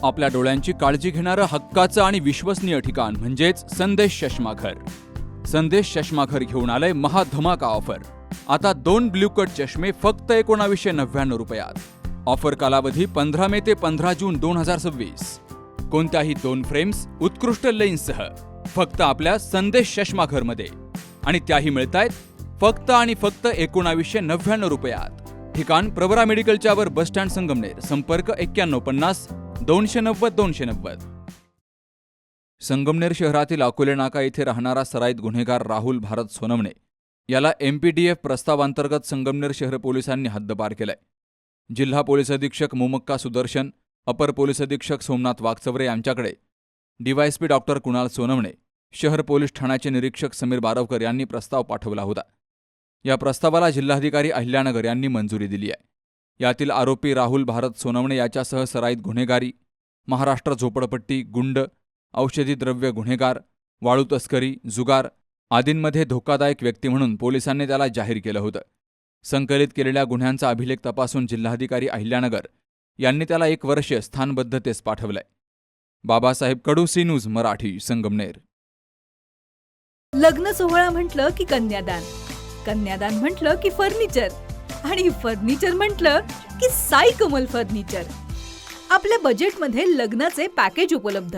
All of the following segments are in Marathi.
आपल्या डोळ्यांची काळजी घेणारं हक्काचं आणि विश्वसनीय ठिकाण म्हणजेच संदेश चष्माघर. संदेश चष्माघर घेऊन आलंय महाधमाका ऑफर. आता 2 ब्ल्यू कट चष्मे फक्त 1999 रुपयात. ऑफर कालावधी 15 मे ते 15 जून 2026. कोणत्याही 2 फ्रेम्स उत्कृष्ट लेन्ससह फक्त आपल्या संदेश चष्माघरमध्ये, आणि त्याही मिळतायत फक्त आणि फक्त 1999 रुपयात. ठिकाण प्रवरा मेडिकलच्या वर, बस स्टँड, संगमनेर. संपर्क 9150 290 290. संगमनेर शहरातील अकोले नाका येथे राहणारा सराईत गुन्हेगार राहुल भारत सोनवणे याला MPDF प्रस्तावांतर्गत संगमनेर शहर पोलिसांनी हद्दपार केलाय. जिल्हा पोलीस अधीक्षक मोमक्का सुदर्शन, अपर पोलीस अधीक्षक सोमनाथ वागचवरे यांच्याकडे DYSP डॉक्टर कुणाल सोनवणे, शहर पोलीस ठाण्याचे निरीक्षक समीर बारवकर यांनी प्रस्ताव पाठवला होता. या प्रस्तावाला जिल्हाधिकारी अहिल्यानगर यांनी मंजुरी दिली आहे. यातील आरोपी राहुल भारत सोनवणे याच्यासह सराईत गुन्हेगारी, महाराष्ट्र झोपडपट्टी, गुंड, औषधी द्रव्य गुन्हेगार, वाळू तस्करी, जुगार आदींमध्ये धोकादायक व्यक्ती म्हणून पोलिसांनी त्याला जाहीर केलं होतं. संकलित केलेल्या गुन्ह्यांचा अभिलेख तपासून जिल्हाधिकारी अहिल्यानगर यांनी त्याला 1 वर्ष स्थानबद्धतेस पाठवलंय. बाबासाहेब कडू, सी न्यूज मराठी, संगमनेर. लग्न सोहळा म्हटलं की कन्यादान, कन्यादान म्हटलं की फर्निचर, आणि फर्निचर म्हटलं की साई कमल फर्निचर. आपल्या बजेटमध्ये लग्नाचे पॅकेज उपलब्ध.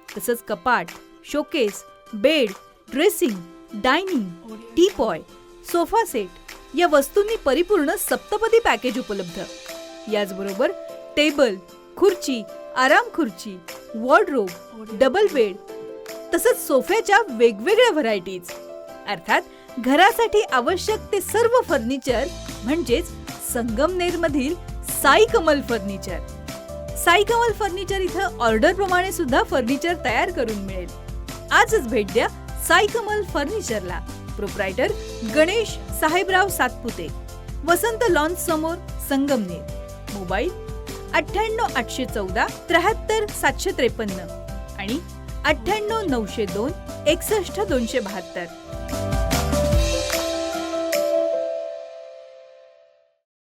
तसंच कपाट, showcase, bed, dressing, dining, teapoy, sofa set या वस्तूंनी परिपूर्ण सप्तपदी पॅकेज उपलब्ध. याचबरोबर टेबल, खुर्ची, आराम खुर्ची, वॉर्डरोब, डबल बेड तसंच सोफ्याच्या वेगवेगळ्या व्हरायटीज. अर्थात घरासाठी आवश्यक ते सर्व फर्निचर म्हणजेच संगमनेरमधील साई कमल फर्निचर. साई कमल फर्निचर इथं ऑर्डर प्रमाणे सुद्धा फर्निचर तयार करून मिळेल. आजच भेट द्या साई कमल फर्निचरला. प्रोप्रायटर गणेश साहेबराव सातपुते, वसंत लॉन्स समोर, संगमनेर. मोबाईल 98 814 73 753 आणि 98 902 61 272.